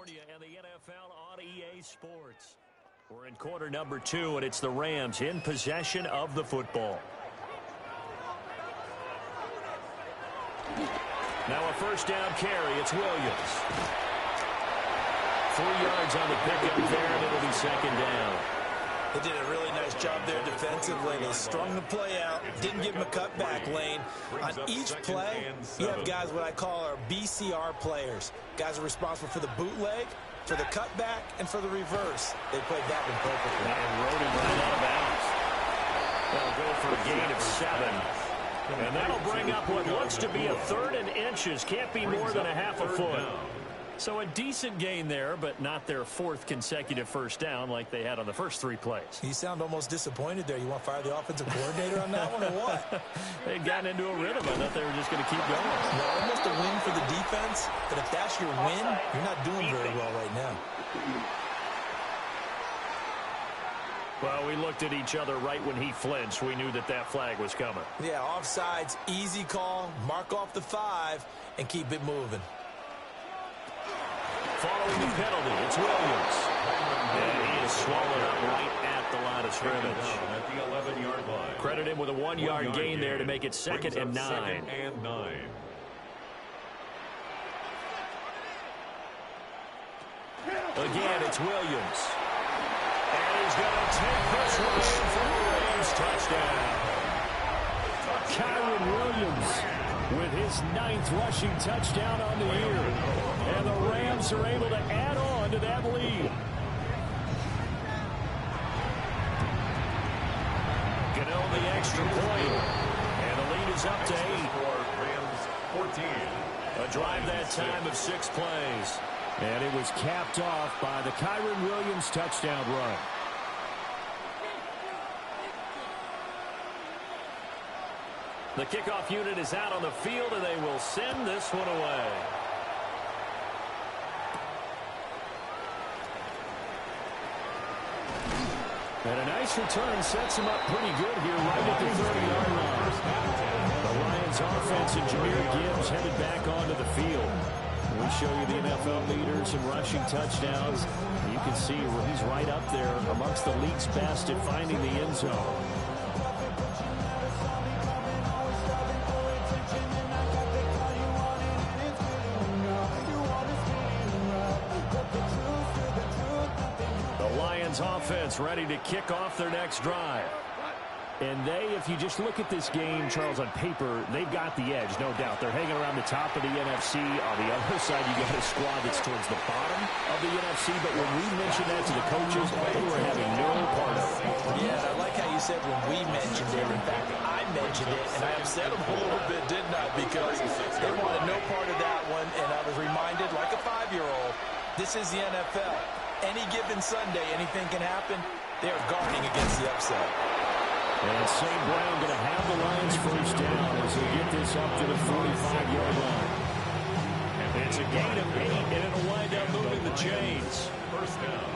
California and the NFL on EA Sports. We're in quarter number 2, and it's the Rams in possession of the football. Now a first down carry. It's Williams. 3 yards on the pickup there, and it'll be second down. They did a really nice job there defensively. They strung the play out, didn't give him a cutback lane. On each play, you have guys what I call our BCR players. Guys are responsible for the bootleg, for the cutback, and for the reverse. They played that one perfectly. And rode him right out of bounds. They'll go for a gain of 7. And that'll bring up what looks to be a 3rd and inches. Can't be more than a half a foot. So a decent gain there, but not their 4th consecutive first down like they had on the first 3 plays. You sound almost disappointed there. You want to fire the offensive coordinator on that one or what? They'd gotten into a rhythm. I thought they were just going to keep going. Yeah, almost a win for the defense, but if that's your win, you're not doing very well right now. Well, we looked at each other right when he flinched. We knew that that flag was coming. Yeah, offsides, easy call, mark off the 5, and keep it moving. Following the penalty, it's Williams. And he is swallowed up right at the line of scrimmage. At the 11-yard line. Credit him with a 1-yard gain there to make it 2nd and 9. 2nd and 9. Again, it's Williams. And he's going to take this one for the Rams touchdown. Kyron Williams with his 9th rushing touchdown on the year. And the Rams are able to add on to that lead. Goodell the extra point. And the lead is up to 8. Rams 14. A drive that time of 6 plays. And it was capped off by the Kyron Williams touchdown run. The kickoff unit is out on the field, and they will send this one away. And a nice return sets him up pretty good here right at the 30-yard line. The Lions offense and Jahmyr Gibbs headed back onto the field. We show you the NFL leaders in rushing touchdowns. You can see he's right up there amongst the league's best at finding the end zone. Offense ready to kick off their next drive. And they, if you just look at this game, Charles, on paper, they've got the edge, no doubt. They're hanging around the top of the NFC. On the other side, you got a squad that's towards the bottom of the NFC. But when we mentioned that to the coaches, they were having no part of it. Yeah, I like how you said when we mentioned it. In fact, I mentioned it, and I upset them a little bit, didn't I? Because they wanted no part of that one, and I was reminded, like a 5-year-old, this is the NFL. Any given Sunday, anything can happen. They are guarding against the upset. And St. Brown going to have the Lions first down as they get this up to the 45-yard line. It's a gain of 8, and it'll wind up moving the chains. First down.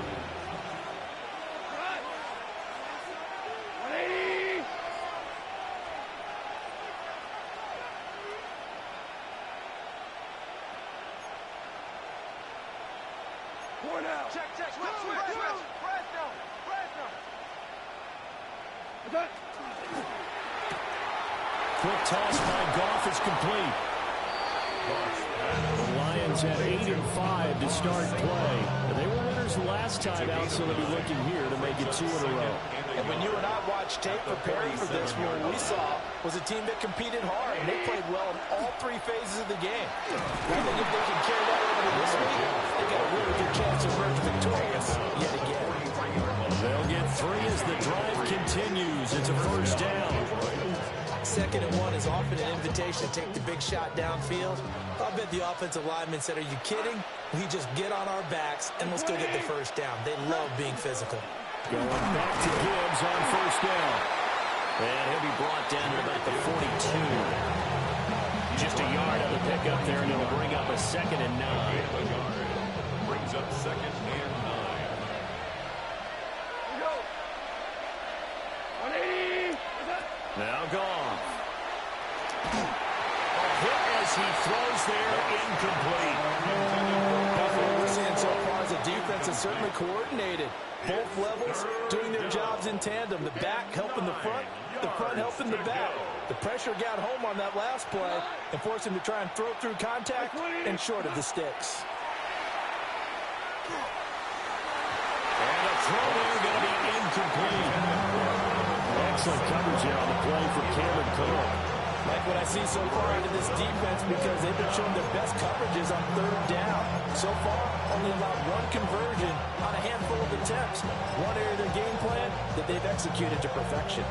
Quick toss by Goff is complete. The Lions had 8 and 5 to start play. They were winners last time out, so they'll be looking here to make it 2 in a row. And when you and I watched tape preparing for this, what we saw was a team that competed hard, and they played well in all 3 phases of the game. I think if they can carry that over to this week, they got a really good chance to emerge victorious yet again. They'll get 3 as the drive continues. It's a first down. 2nd and 1 is often an invitation to take the big shot downfield. I bet the offensive lineman said, are you kidding? We just get on our backs and let's go get the first down. They love being physical. Going back to Gibbs on first down. And he'll be brought down at about the 42. Just a yard on the pickup there, and it'll bring up a 2nd and 9. Brings up 2nd and 9. Now Goff. A hit as he throws there, incomplete. That's what we're seeing so defense is certainly coordinated. Both levels doing their jobs in tandem. The back helping the front helping the back. The pressure got home on that last play and forced him to try and throw through contact and short of the sticks. And a throw there going to be incomplete. Excellent coverage here on the play from Cameron Cole. Like what I see so far out of this defense, because they've been showing their best coverages on third down. So far, only allowed one conversion on a handful of attempts. One area of their game plan that they've executed to perfection.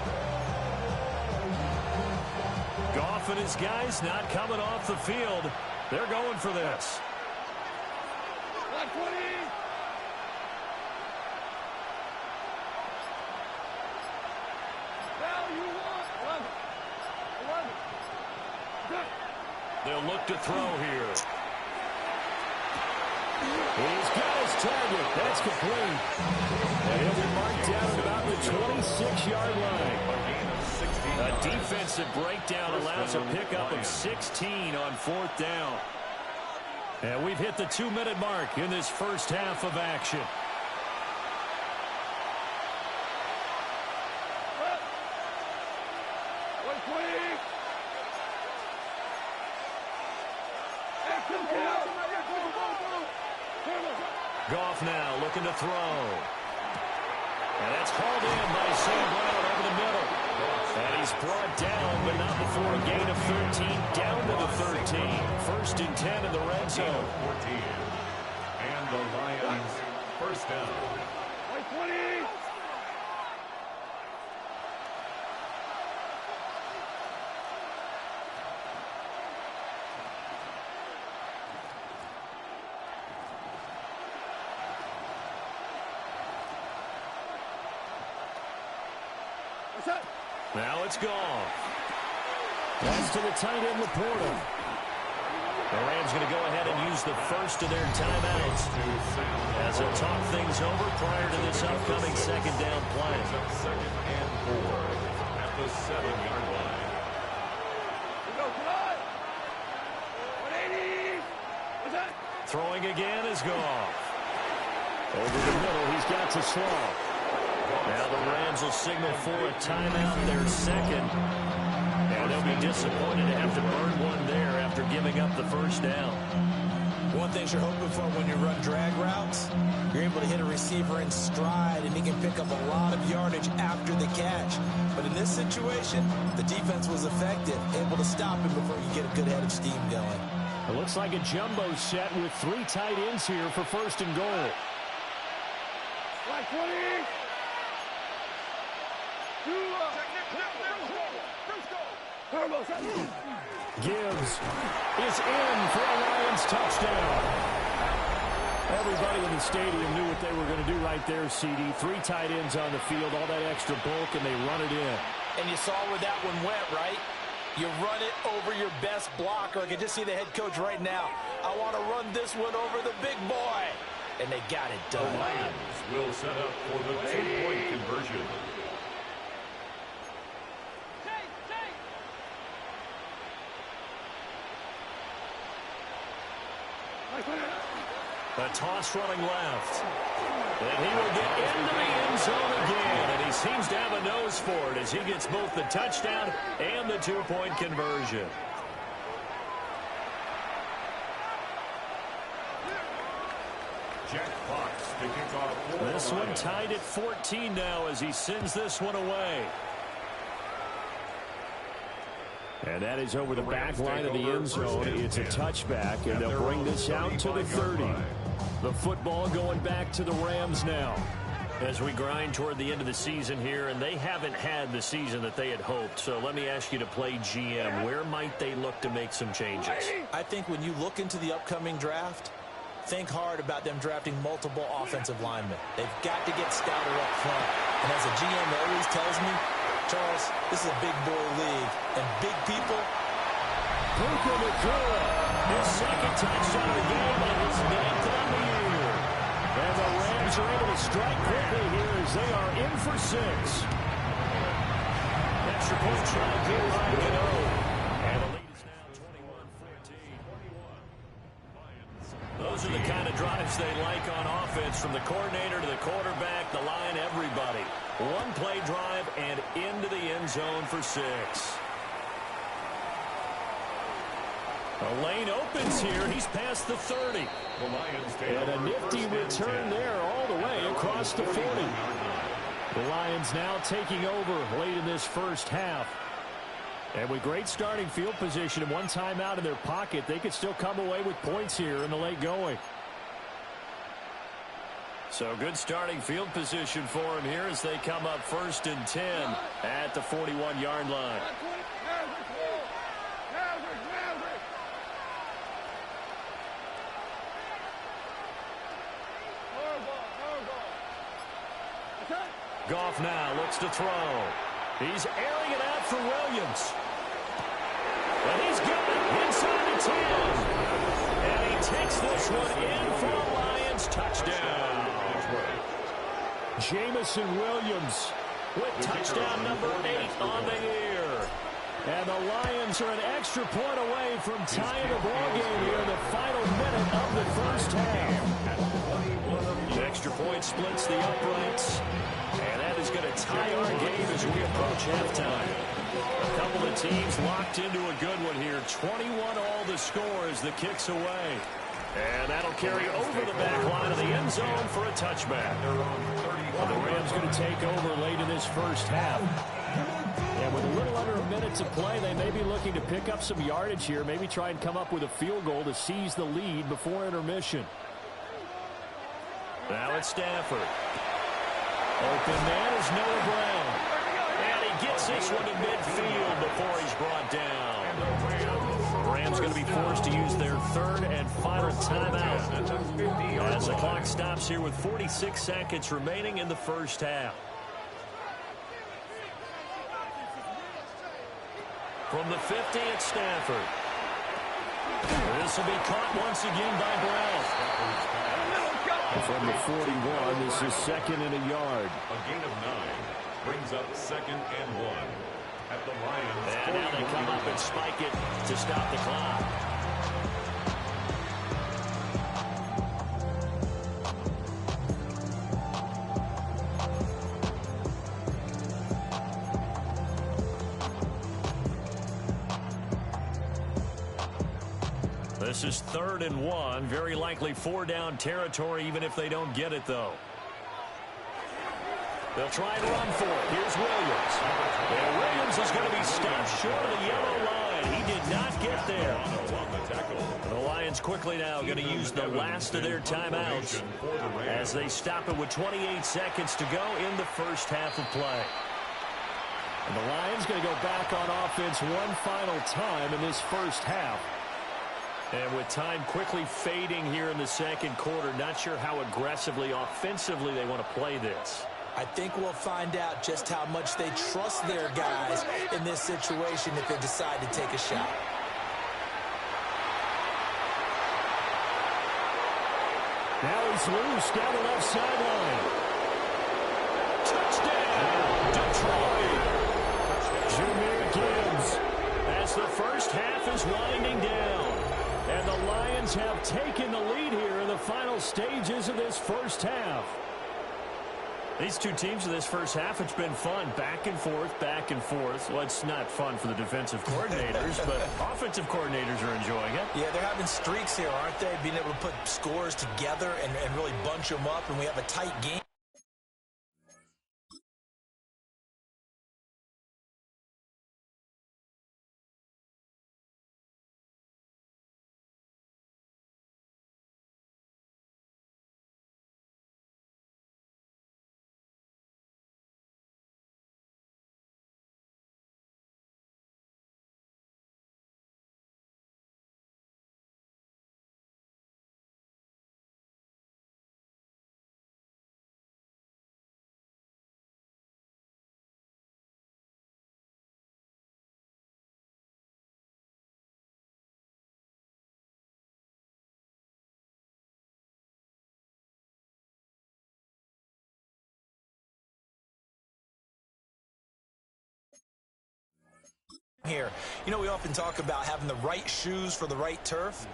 Goff and his guys not coming off the field. They're going for this. They'll look to throw here. He's got his target. That's complete. And he'll be marked down at about the 26-yard line. A defensive breakdown allows a pickup of 16 on fourth down. And we've hit the 2-minute mark in this first half of action. Goff now looking to throw. And that's hauled in by Sam Brown over the middle. And he's brought down, but not before a gain of 13, down to the 13. First and 10 in the red zone. 14. And the Lions first down. 20. Now it's Goff. Pass to the tight end, Laporta. The Rams going to go ahead and use the first of their timeouts as they'll talk things over prior to this upcoming second down play. Second and 4 at the 7-yard line. Throwing again is Goff. Over the middle, he's got to slow. Now the Rams will signal for a timeout, their second. And they'll be disappointed to have to burn one there after giving up the first down. One thing you're hoping for when you run drag routes, you're able to hit a receiver in stride, and he can pick up a lot of yardage after the catch. But in this situation, the defense was effective, able to stop him before you get a good head of steam going. It looks like a jumbo set with 3 tight ends here for first and goal. Like 20. Gibbs is in for a Lions touchdown. Everybody in the stadium knew what they were going to do right there, CD. 3 tight ends on the field, all that extra bulk, and they run it in. And you saw where that one went, right? You run it over your best blocker. I can just see the head coach right now. I want to run this one over the big boy. And they got it done. The Lions will set up for the 2-point conversion. A toss running left. And he will get into the end zone again. And he seems to have a nose for it as he gets both the touchdown and the 2-point conversion. Jack Fox to kick off for This the one Lions. tied at 14 now as he sends this one away. And that is over the back line of the end zone. It's a touchback, and they'll bring this out to the 30. The football going back to the Rams now. As we grind toward the end of the season here, and they haven't had the season that they had hoped. So let me ask you to play GM. Where might they look to make some changes? I think when you look into the upcoming draft, think hard about them drafting multiple offensive linemen. They've got to get stouter up front. And as a GM always tells me, Charles, this is a big boy league, and big people. Puka Nacua, his second touchdown of the game and his 9th on the year. And the Rams are able to strike quickly here as they are in for 6. Extra point try good by Gano. And the lead is now 21-14. Those are the kind of drives things they like on offense, from the coordinator to the quarterback, the line, everybody. One play drive and into the end zone for 6. The lane opens here. He's past the 30. And a nifty return there all the way across the 40. The Lions now taking over late in this first half. And with great starting field position and one timeout in their pocket, they could still come away with points here in the late going. So good starting field position for him here as they come up 1st and 10 at the 41-yard line. Goff now looks to throw. He's airing it out for Williams. And he's got it inside the 10. And he takes this one in for a Lions touchdown. Jamison Williams with touchdown number 8 on the year. And the Lions are an extra point away from tying the ball game here in the final minute of the first half. The extra point splits the uprights. And that is going to tie our game as we approach halftime. A couple of teams locked into a good one here. 21 all the score as the kick's away. And that'll carry over the back line of the end zone for a touchback. The Rams going to take over late in this first half. And with a little under a minute to play, they may be looking to pick up some yardage here. Maybe try and come up with a field goal to seize the lead before intermission. Now it's Stafford. Open man is Noah Brown. And he gets this one to midfield before he's brought down. The Rams going to be forced to use their 3rd and final timeout as the clock stops here with 46 seconds remaining in the first half. From the 50, it's Stafford. This will be caught once again by Brown. From the 41, this is 2nd and a yard. A gain of 9 brings up 2nd and 1 at the Lions. And now they come up and spike it to stop the clock. This is 3rd and 1. Very likely 4-down territory, even if they don't get it, though. They'll try and run for it. Here's Williams. And Williams is going to be stopped short of the yellow line. He did not get there. The Lions quickly now going to use the last of their timeouts as they stop it with 28 seconds to go in the first half of play. And the Lions going to go back on offense one final time in this first half. And with time quickly fading here in the second quarter, not sure how aggressively, offensively they want to play this. I think we'll find out just how much they trust their guys in this situation if they decide to take a shot. Now he's loose down the left sideline. Touchdown, Detroit. Jameer Gibbs as the first half is winding down. And the Lions have taken the lead here in the final stages of this first half. These two teams in this first half, it's been fun. Back and forth, back and forth. Well, it's not fun for the defensive coordinators, but offensive coordinators are enjoying it. Yeah, they're having streaks here, aren't they? Being able to put scores together and really bunch them up, and we have a tight game. Here, you know, we often talk about having the right shoes for the right turf.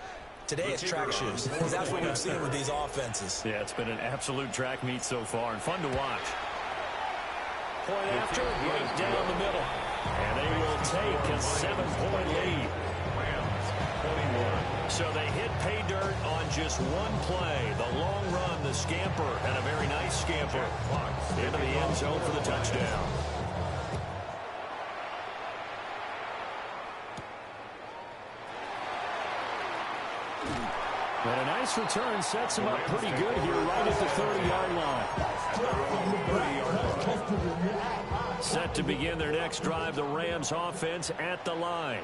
Today it's track shoes, because that's what we've seen with these offenses. Yeah, it's been an absolute track meet so far and fun to watch. Point after, right down the middle. And they will take a 7-point lead. So they hit pay dirt on just one play. The long run, the scamper, and a very nice scamper into the end zone for the touchdown. And a nice return sets him up pretty good here right at the 30-yard line. Set to begin their next drive, the Rams offense at the line.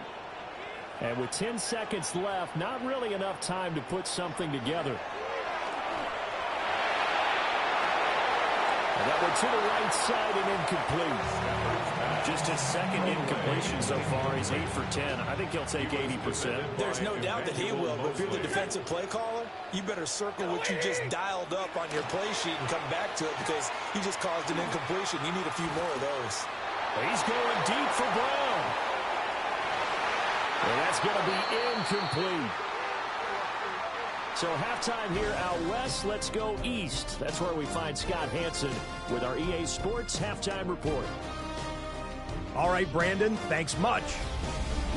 And with 10 seconds left, not really enough time to put something together. And that one to the right side and incomplete. Just his second incompletion so far. He's 8 for 10. I think he'll take 80%. There's no doubt that he will, but if you're the defensive play caller, you better circle what you just dialed up on your play sheet and come back to it, because he just caused an incompletion. You need a few more of those. He's going deep for Brown. And that's going to be incomplete. So halftime here out west. Let's go east. That's where we find Scott Hansen with our EA Sports Halftime Report. All right, Brandon, thanks much.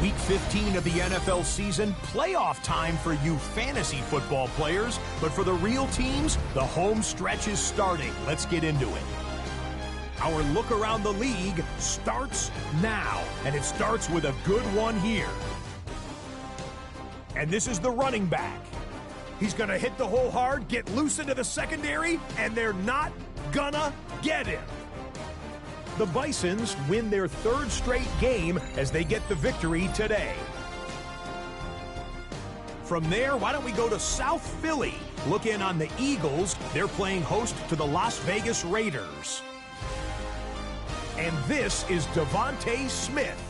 Week 15 of the NFL season, playoff time for you fantasy football players. But for the real teams, the home stretch is starting. Let's get into it. Our look around the league starts now, and it starts with a good one here. And this is the running back. He's going to hit the hole hard, get loose into the secondary, and they're not gonna get him. The Bisons win their third straight game as they get the victory today. From there, why don't we go to South Philly? Look in on the Eagles. They're playing host to the Las Vegas Raiders. And this is Devontae Smith.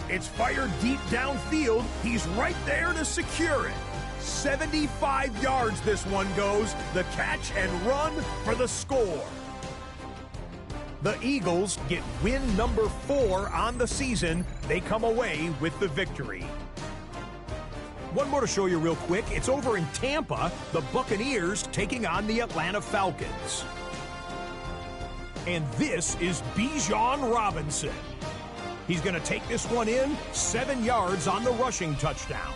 It's fired deep downfield. He's right there to secure it. 75 yards this one goes. The catch and run for the score. The Eagles get win number 4 on the season. They come away with the victory. One more to show you real quick. It's over in Tampa, the Buccaneers taking on the Atlanta Falcons. And this is Bijan Robinson. He's going to take this one in, 7 yards on the rushing touchdown.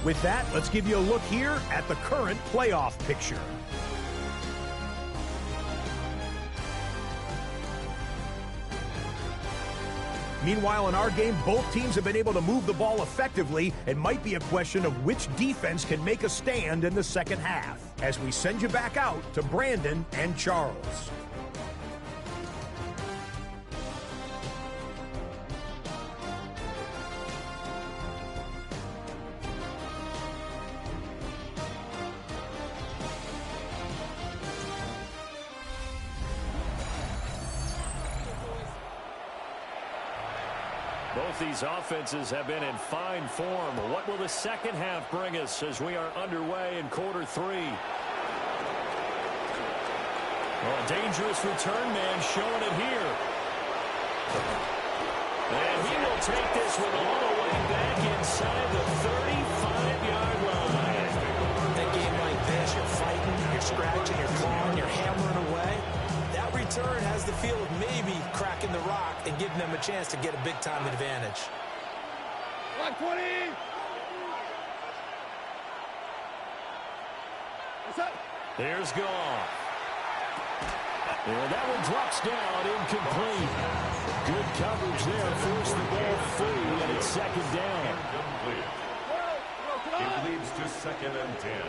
With that, let's give you a look here at the current playoff picture. Meanwhile, in our game, both teams have been able to move the ball effectively. It might be a question of which defense can make a stand in the second half, as we send you back out to Brandon and Charles. Both these offenses have been in fine form. What will the second half bring us as we are underway in quarter 3? Well, a dangerous return man showing it here. And he will take this one all the way back inside the 35-yard line. That game like this, you're fighting, you're scratching, you're clawing, you're hammering away. That return has the feel of maybe cracking the rock and giving them a chance to get a big-time advantage. 120! There's Goff. And that one drops down, incomplete. Good coverage there, forced the ball free, and it's second down. It leads to 2nd and 10.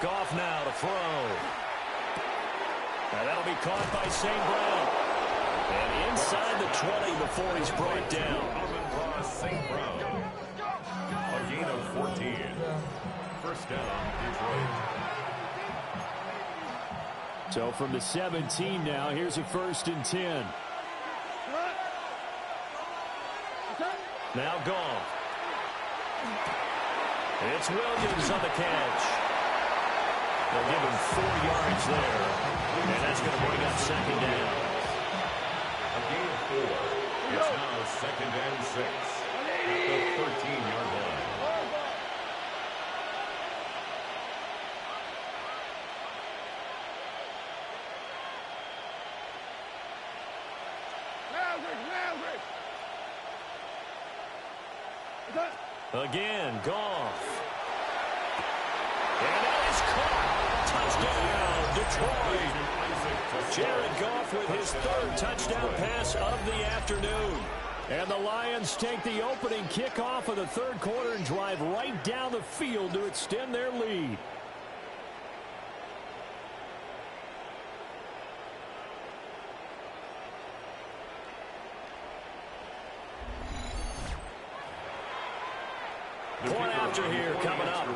Goff now to throw. And that'll be caught by St. Brown. And inside the 20 before he's brought down. St. Brown. A gain of 14. First down, Detroit. So from the 17 now, here's a 1st and 10. Now Goff. It's Williams on the catch. They'll give him 4 yards there. And that's going to bring up second down. A gain of 4. It's now 2nd and 6. the 13-yard line. Again, Goff. And that is caught. Touchdown, Detroit. Jared Goff with his third touchdown pass of the afternoon. And the Lions take the opening kickoff of the third quarter and drive right down the field to extend their lead. Point after here coming up.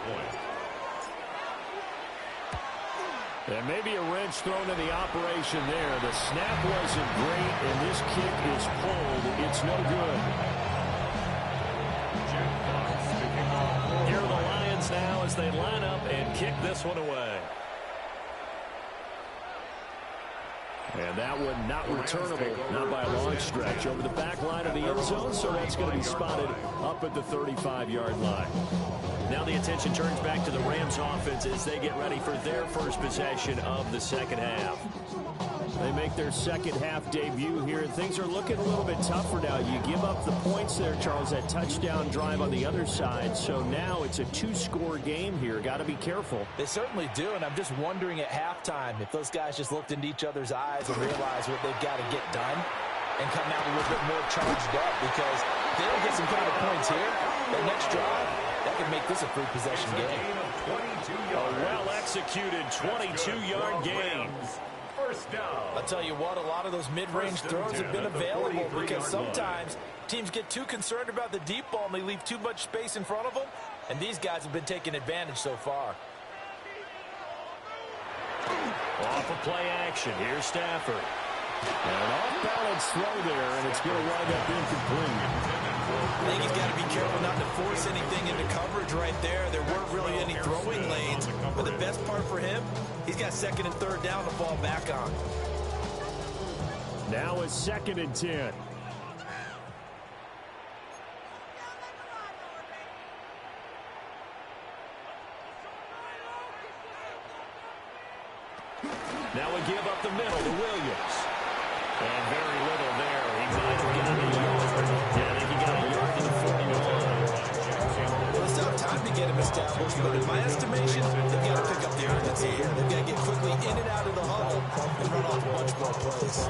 And maybe a wrench thrown in the operation there. The snap wasn't great, and this kick is pulled. It's no good. Here are the Lions now as they line up and kick this one away. And that one not returnable, not by a long stretch, over the back line of the end zone, so that's going to be spotted up at the 35-yard line. Now the attention turns back to the Rams offense as they get ready for their first possession of the second half. They make their second half debut here, and things are looking a little bit tougher now. You give up the points there, Charles, that touchdown drive on the other side. So now it's a two-score game here. Got to be careful. They certainly do, and I'm just wondering at halftime if those guys just looked into each other's eyes and realized what they've got to get done and come out a little bit more charged up, because if they don't get some kind of points here, that next drive, that could make this a free possession game. A well-executed 22-yard gain. First down. I'll tell you what, a lot of those mid-range throws have been available because sometimes teams get too concerned about the deep ball and they leave too much space in front of them, and these guys have been taking advantage so far. Off of play action, here's Stafford. And an off-balance throw there, and it's going to wind up incomplete. I think he's got to be careful not to force anything into coverage right there. There weren't really any throwing lanes, but the best part for him, he's got second and third down to fall back on. Now it's 2nd and 10. Now we give up the middle to Williams. And very little there. He might have gotten a yard. Yeah, I think he got a yard to the 41. Well, it's not time to get him established, but in my estimation, they've got to pick up the urgency here. They've got to get quickly in and out of the huddle and run off a bunch more plays.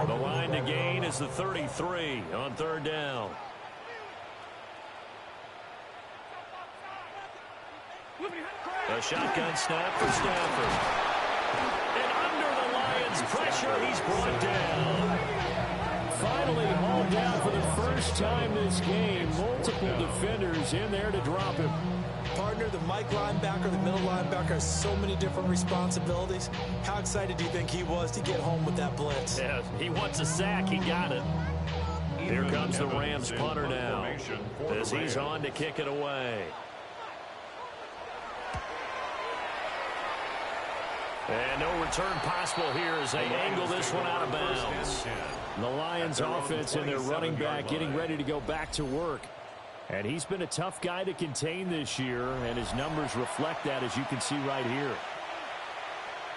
The line to gain is the 33 on third down. A shotgun snap for Stafford. And under the Lions' pressure, he's brought down. Finally hauled down for the first time this game. Multiple defenders in there to drop him. Partner, the Mike linebacker, the middle linebacker has so many different responsibilities. How excited do you think he was to get home with that blitz? Yeah, he wants a sack. He got it. Here comes the Rams punter now as he's on to kick it away. And no return possible here as they angle this one out of bounds. The Lions offense and their running back getting ready to go back to work. And he's been a tough guy to contain this year, and his numbers reflect that, as you can see right here.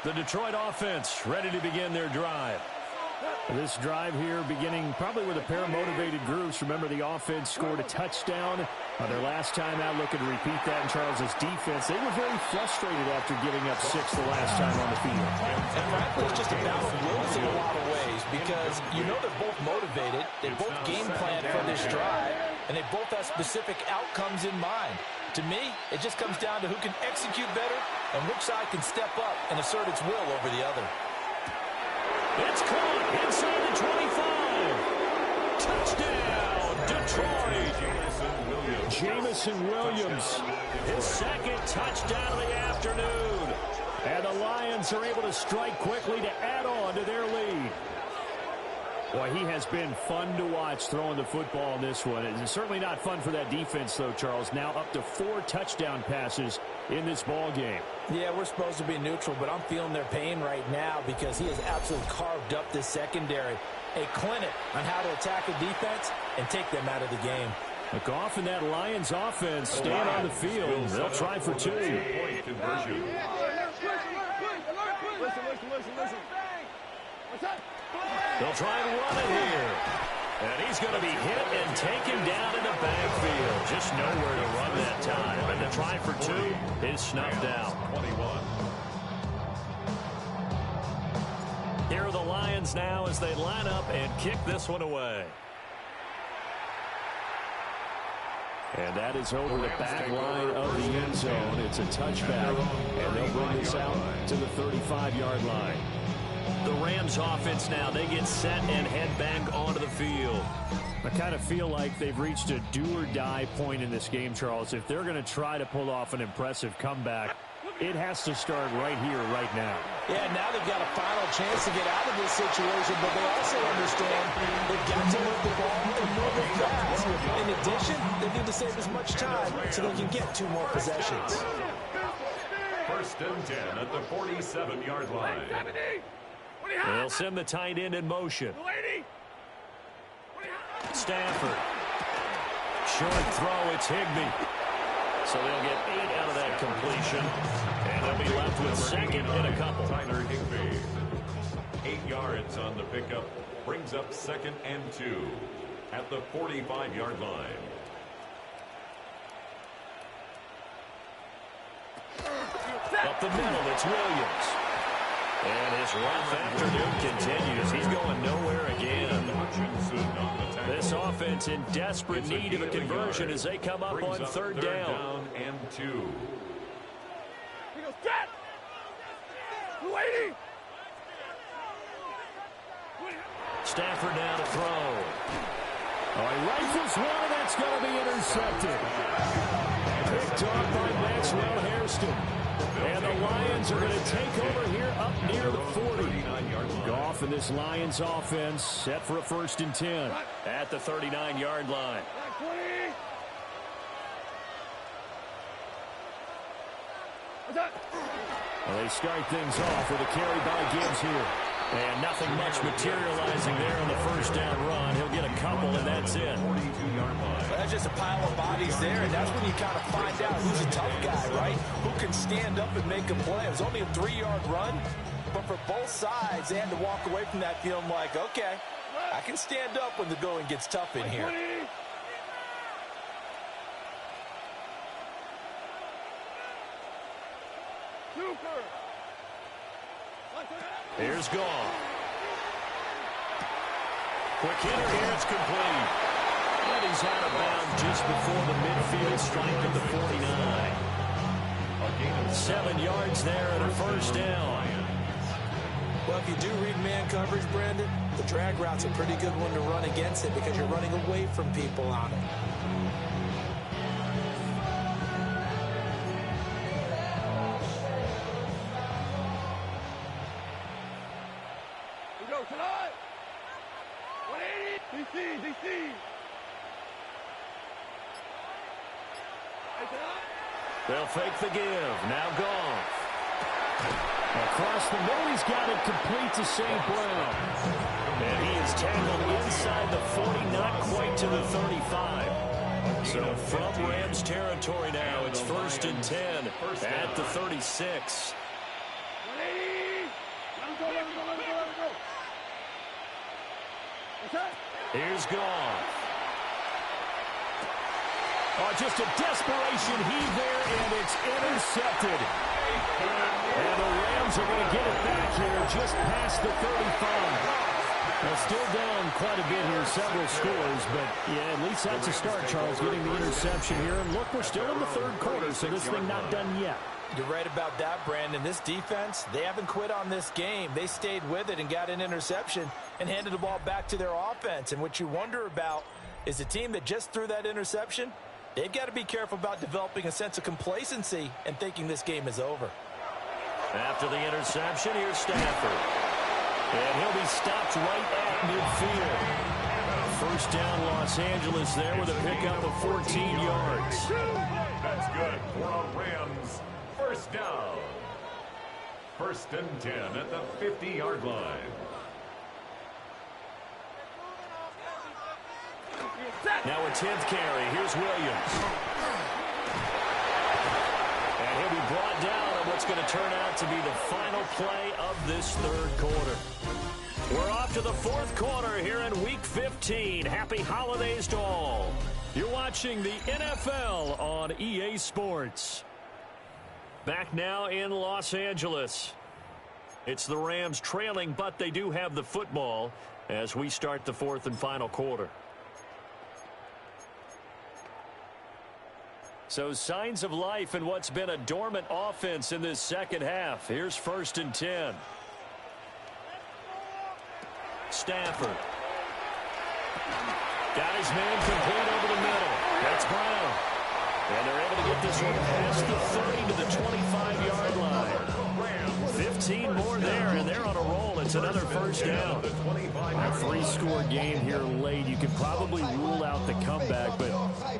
The Detroit offense ready to begin their drive. This drive here beginning probably with a pair of motivated groups. Remember, the offense scored a touchdown on their last time out. Looking to repeat that in Charles's defense. They were very frustrated after giving up 6 the last time on the field. And frankly, it's just a battle of wills in a lot of ways, because you know they're both motivated. They both game plan for this drive, and they both have specific outcomes in mind. To me, it just comes down to who can execute better and which side can step up and assert its will over the other. It's caught inside the 25. Touchdown, Detroit. Jamison Williams, his second touchdown of the afternoon. And the Lions are able to strike quickly to add on to their lead. Boy, he has been fun to watch throwing the football in this one. It's certainly not fun for that defense, though, Charles. Now up to 4 touchdown passes in this ball game. Yeah, we're supposed to be neutral, but I'm feeling their pain right now because he has absolutely carved up this secondary. A clinic on how to attack a defense and take them out of the game. Goff and that Lions offense staying on the field. They'll try for 2. Point conversion. Listen. What's up? They'll try and run it here. And he's going to be hit and taken down in the backfield. Just nowhere to run that time. And the try for 2 is snuffed out. 21. Here are the Lions now as they line up and kick this one away. And that is over the back line of the end zone. It's a touchback, and they'll bring this out to the 35-yard line. The Rams offense now, they get set and head back onto the field. I kind of feel like they've reached a do-or-die point in this game, Charles. If they're going to try to pull off an impressive comeback, it has to start right here, right now. Yeah, now they've got a final chance to get out of this situation, but they also understand they've got to move the ball and move it fast. In addition, they need to save as much time so they can get 2 more possessions. First and 10 at the 47-yard line. They'll send the tight end in motion. Stafford. Short throw, it's Higbee. So they'll get 8 out of that completion. And they'll be left with second and a couple. Tyler Higbee. 8 yards on the pickup. Brings up second and 2 at the 45-yard line. Up the middle, it's Williams. And his rough afternoon continues. He's going nowhere again. This offense in desperate need of a conversion as they come up on third down. And 2. He goes, Cat! Waiting! Stafford now to throw. Oh, he rifles one, and that's going to be intercepted. Picked off by Maxwell Hairston. And the Lions are going to take over here up near the 40. Goff and this Lions offense set for a 1st and 10 at the 39-yard line. Well, they start things off with a carry by Gibbs here. And nothing much materializing there on the first down run. He'll get a couple, and that's it. Well, that's just a pile of bodies there, and that's when you kind of find out who's a tough guy, right? Who can stand up and make a play. It was only a 3-yard run, but for both sides, they had to walk away from that feeling like, okay, I can stand up when the going gets tough in here. Here's Goff. Quick hitter here, it's complete. And he's out of bounds just before the midfield strike of the 49. 7 yards there and a first down. Well, if you do read man coverage, Brandon, the drag route's a pretty good one to run against it because you're running away from people on it. They'll fake the give. Now Goff. Across the middle, he's got it complete to St. Brown. And he is tackled inside the 40, not quite to the 35. So from Rams territory now, it's 1st and 10 at the 36. Here's Goff. Oh, just a desperation heave there, and it's intercepted. And the Rams are going to get it back here just past the 35. Well, still down quite a bit here, several scores, but yeah, at least that's a start, Charles, getting the interception here. And look, we're still in the 3rd quarter, so this thing not done yet. You're right about that, Brandon. This defense, they haven't quit on this game. They stayed with it and got an interception and handed the ball back to their offense. And what you wonder about is the team that just threw that interception, they've got to be careful about developing a sense of complacency and thinking this game is over. After the interception, here's Stafford. And he'll be stopped right at midfield. First down, Los Angeles there with a pickup of 14 yards. That's good for a Rams first down. 1st and 10 at the 50-yard line. Now a 10th carry. Here's Williams. And he'll be brought down on what's going to turn out to be the final play of this 3rd quarter. We're off to the 4th quarter here in Week 15. Happy holidays to all. You're watching the NFL on EA Sports. Back now in Los Angeles. It's the Rams trailing, but they do have the football as we start the 4th and final quarter. So signs of life in what's been a dormant offense in this second half. Here's 1st and 10. Stafford. Got his man complete over the middle. That's Brown. And they're able to get this one past the 30 to the 25-yard line. 15 more there, and they're on a roll. It's another first down. A 3-score game here late. You can probably rule out the comeback, but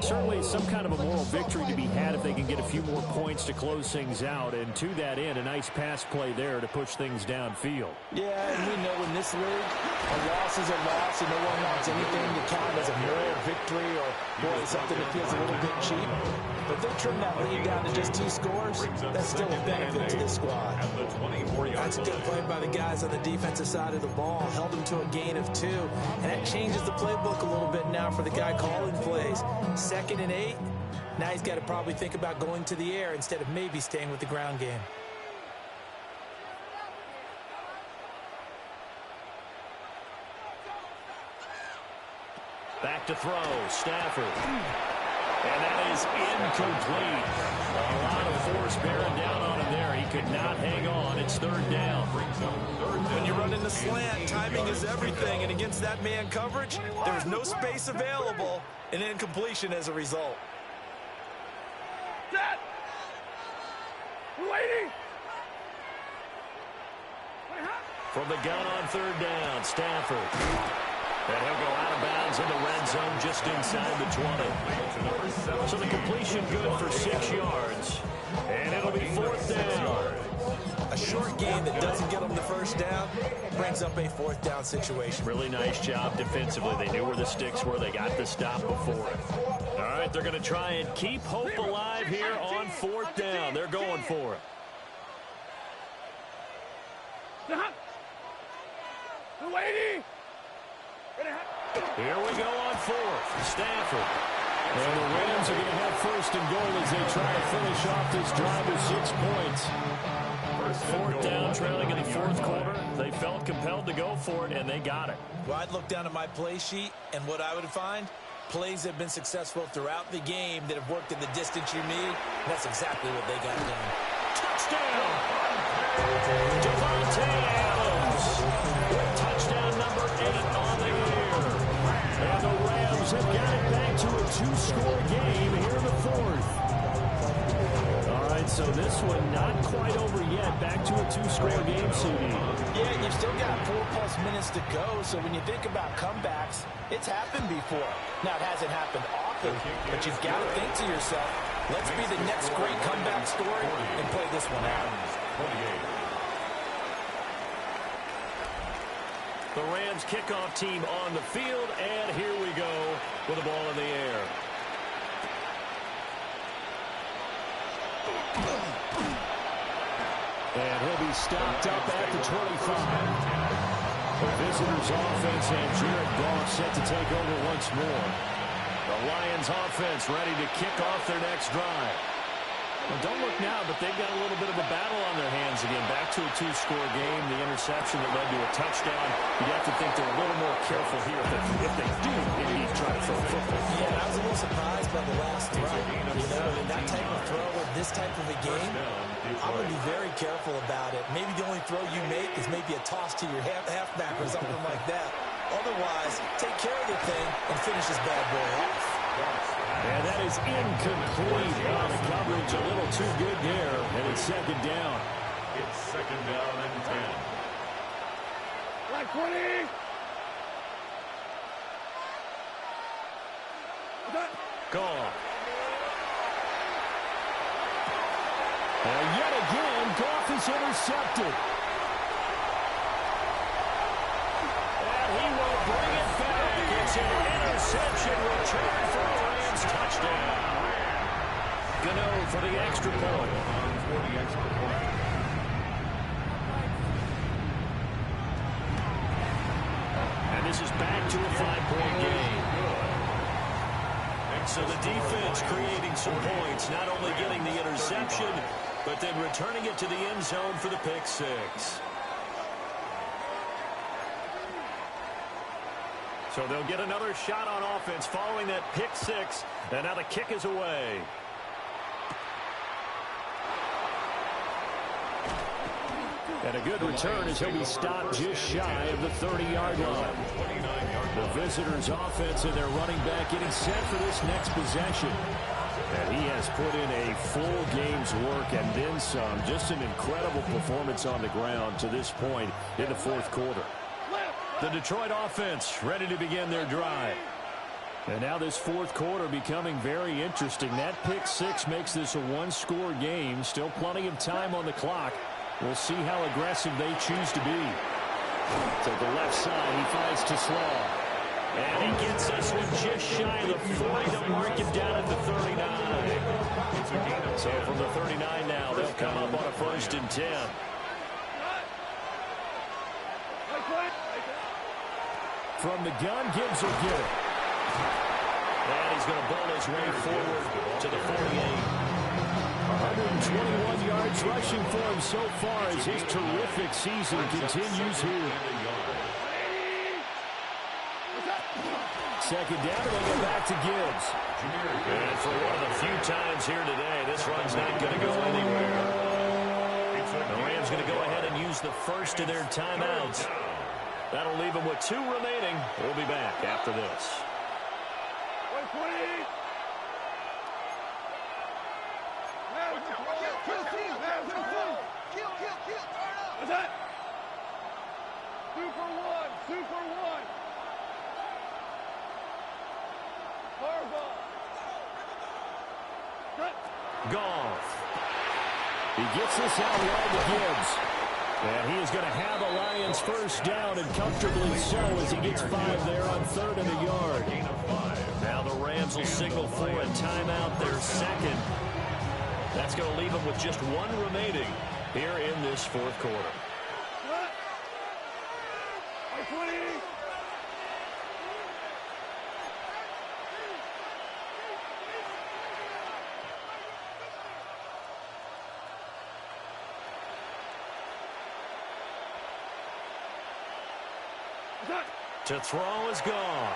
certainly some kind of a moral victory to be had if they can get a few more points to close things out. And to that end, a nice pass play there to push things downfield. Yeah, and we know in this league, a loss is a loss, and no one wants anything to count as a moral victory or something that feels a little bit cheap. But if they trim that lead down to just 2 scores, that's still a benefit to this squad. That's good play by the guys on the defensive side of the ball. Held them to a gain of 2. And that changes the playbook a little bit now for the guy calling plays. 2nd and 8. Now he's got to probably think about going to the air instead of maybe staying with the ground game. Back to throw. Stafford. And that is incomplete. A lot of force bearing down on him there. He could not hang on. It's 3rd down. When you run in the slant, timing is everything. And against that man coverage, there's no space available. And incompletion as a result. Set! We're waiting! From the gun on 3rd down, Stafford. And he'll go out of bounds in the red zone just inside the 20. So the completion good for 6 yards. And it'll be 4th down. A short game that doesn't get them the first down brings up a 4th down situation. Really nice job defensively. They knew where the sticks were. They got the stop before it. All right, they're going to try and keep hope alive here on 4th down. They're going for it. We're waiting! Here we go on 4th. Stafford. And the Rams are going to have 1st and goal as they try to finish off this drive with 6 points. 4th down, trailing in the 4th quarter. They felt compelled to go for it, and they got it. Well, I'd look down at my play sheet, and what I would find, plays have been successful throughout the game that have worked in the distance you need. And that's exactly what they got done. Touchdown! Davante Adams with touchdown number 8 on the year. And the Rams have got it back to a 2-score game here in the 4th. All right, so this one not quite over yet. Back to a 2-score game, CD. Yeah, you've still got 4+ minutes to go, so when you think about comebacks, it's happened before. Now, it hasn't happened often, but you've got to think to yourself, let's be the next great comeback story and play this one out. The Rams kickoff team on the field, and here we go with the ball in the air. And he'll be stopped up at the 25. The visitors' offense and Jared Goff set to take over once more. The Lions' offense ready to kick off their next drive. Well, don't look now, but they've got a little bit of a battle on their hands again. Back to a 2-score game. The interception that led to a touchdown. You'd have to think they're a little more careful here if they do indeed try to throw football. Yeah, I was a little surprised by the last throw. You know, in that type of throw or this type of a game, I would be very careful about it. Maybe the only throw you make is maybe a toss to your halfback or something like that. Otherwise, take care of the thing and finish this bad boy off. And that is incomplete. The coverage a little too good there. And it's 2nd down. It's 2nd down and 10. Like 20. Gone. And yet again, Goff is intercepted. And he will bring it back. It's an interception return for a Rams touchdown. Gano for the extra point. And this is back to a 5-point game. So the defense creating some points, not only getting the interception, but then returning it to the end zone for the pick six. So they'll get another shot on offense following that pick six, and now the kick is away. And a good return as he'll be stopped just shy of the 30-yard line. The visitors' offense and their running back getting set for this next possession. And he has put in a full game's work and then some. Just an incredible performance on the ground to this point in the fourth quarter. The Detroit offense ready to begin their drive. And now this fourth quarter becoming very interesting. That pick six makes this a one-score game. Still plenty of time on the clock. We'll see how aggressive they choose to be. To the left side, he finds Slaw. And he gets this one just shy of the 40 to mark him down at the 39. So from the 39 now, they'll come up on a 1st and 10. From the gun, Gibbs will get it. And he's going to ball his way forward to the 48. 121 yards rushing for him so far as his terrific season continues here. Second down, and they'll go back to Gibbs. And for one of the few times here today, this run's not going to go anywhere. The Rams going to go ahead and use the first of their timeouts. That'll leave them with 2 remaining. We'll be back after this. Goff. He gets this out wide to Gibbs. And he is going to have a Lions first down, and comfortably so, as he gets 5 there on 3rd and a yard. Now the Rams will signal for a timeout, their second. That's going to leave them with just 1 remaining here in this fourth quarter. To throw is Goff.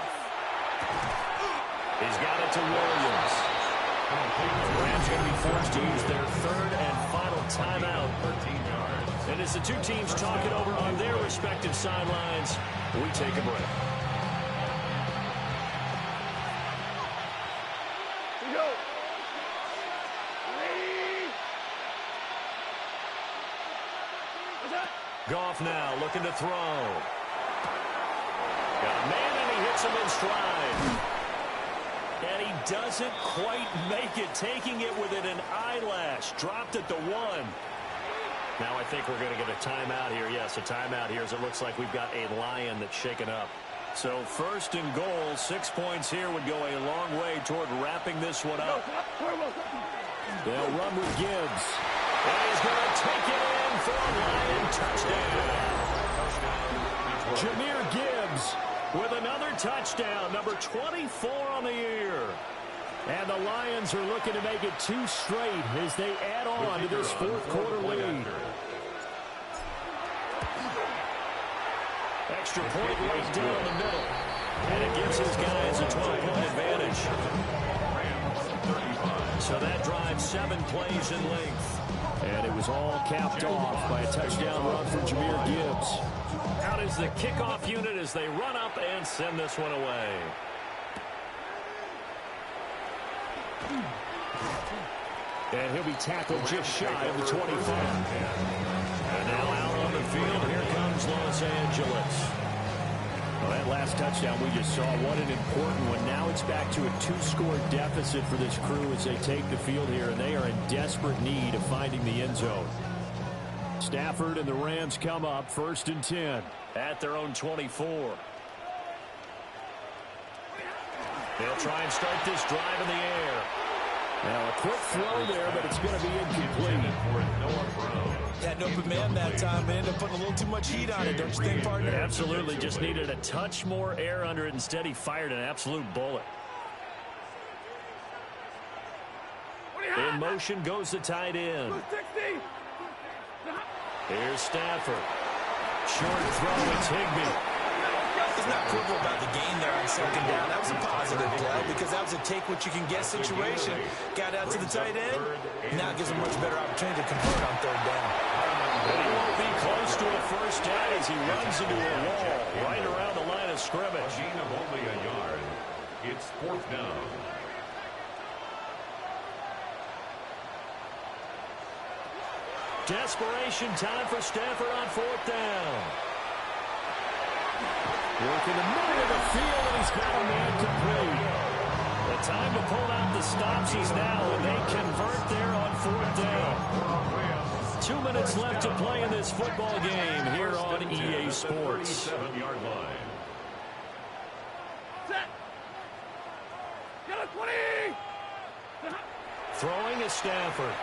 He's got it to Williams. The Rams going to be forced to use their 3rd and final timeout. And as the two teams talk it over on their respective sidelines, we take a break. Goff now looking to throw. Got a man, and he hits him in stride. And he doesn't quite make it, taking it within an eyelash. Dropped at the 1. Now I think we're going to get a timeout here. Yes, a timeout here as it looks like we've got a Lion that's shaken up. So 1st and goal, 6 points here would go a long way toward wrapping this one up. They'll run with Gibbs. And he's going to take it in for a Lion touchdown. Jahmyr Gibbs with another touchdown, number 24 on the year. And the Lions are looking to make it 2 straight as they add on to this fourth quarter lead. Extra point right down the middle. And it gives his guys a 12-point advantage. So that drives 7 plays in length. And it was all capped off by a touchdown run for Jahmyr Gibbs. Out is the kickoff unit as they run up and send this one away. And he'll be tackled just shy of the 25. And now out on the field, here comes Rams, Los Angeles. Well, that last touchdown we just saw, what an important one. Now it's back to a 2-score deficit for this crew as they take the field here, and they are in desperate need of finding the end zone. Stafford and the Rams come up 1st and 10 at their own 24. They'll try and start this drive in the air. Now a quick throw there, but it's going to be incomplete. Had an open man that time, but ended up putting a little too much heat on it, don't you think, partner? Absolutely, just needed a touch more air under it. Instead, he fired an absolute bullet. In motion goes the tight end. Here's Stafford. Short throw, it's Higbee. He's not quibble about the gain there on 2nd down. That was a positive play because that was a take-what-you-can-get situation. Got out to the tight end. Now it gives him a much better opportunity to convert on 3rd down. But he won't be close to a first down as he runs into a wall right around the line of scrimmage. A gain of only a yard. It's 4th down. Desperation time for Stafford on 4th down. Working the middle of the field, and he's got a man complete. The time to pull out the stops is now, and they convert there on 4th down. 2 minutes left to play in this football game here on EA Sports. 37-yard line. Set. Get a 20. Throwing is Stafford.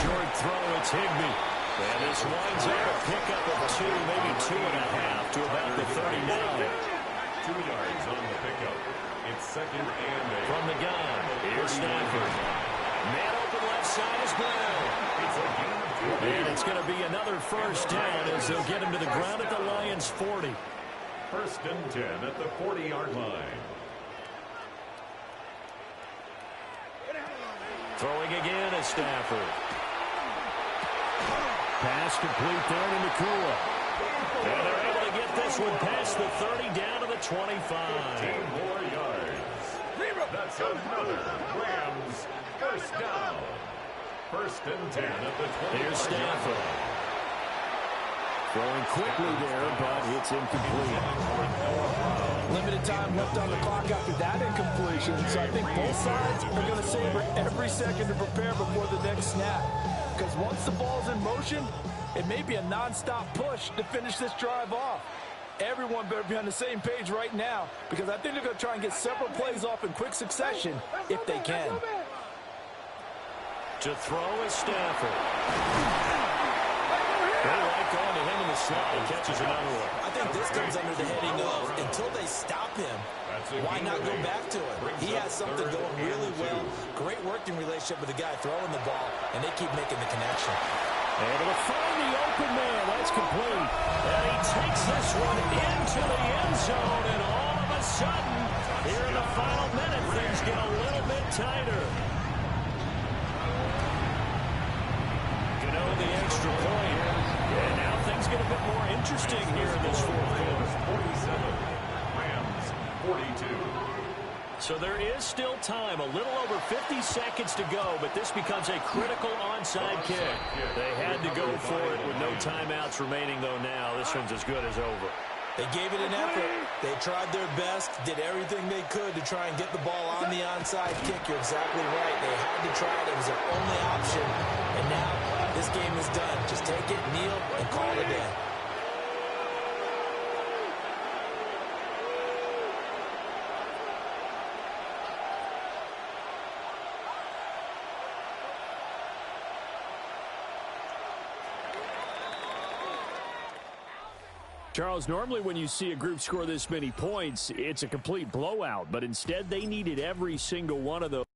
Short throw, it's Higbee. And this winds up a pickup of 2, maybe 2.5 to about the 30 now. 2 yards on the pickup. It's 2nd and 8. From the gun, here's Stafford. Man open left side is Brown. And it's going to be another first down as they'll get him to the ground at the Lions' 40. 1st and 10 at the 40-yard line. Throwing again is Stafford. Pass complete there to Nakua. And they're able to get this one past the 30 down to the 25. 10 more yards. That's another Rams first down. 1st and 10 at the 20. Here's Stafford. Throwing quickly there, but it's incomplete. Limited time left on the clock after that incompletion, so I think both sides are going to savor every second to prepare before the next snap. Because once the ball's in motion, it may be a non-stop push to finish this drive off. Everyone better be on the same page right now, because I think they're going to try and get several plays off in quick succession if they can. To throw is Stafford. They like going to him in the slot. He catches another one. I think this comes under the heading of until they stop him, why not go back to it? He has something going really well. Great working relationship with the guy throwing the ball, and they keep making the connection. Able to find the open man. That's complete. And he takes this one into the end zone, and all of a sudden, here in the final minute, things get a little bit tighter. Gano the extra point. And now things get a bit more interesting here in this 4th quarter. 47. Rams 42. So there is still time, a little over 50 seconds to go, but this becomes a critical onside kick. They had to go for it with no timeouts remaining, though now this one's as good as over. They gave it an effort. They tried their best, did everything they could to try and get the ball on the onside kick. You're exactly right. They had to try it. It was their only option. And now this game is done. Just take it, kneel, and call it a day. Charles, normally when you see a group score this many points, it's a complete blowout, but instead they needed every single one of those.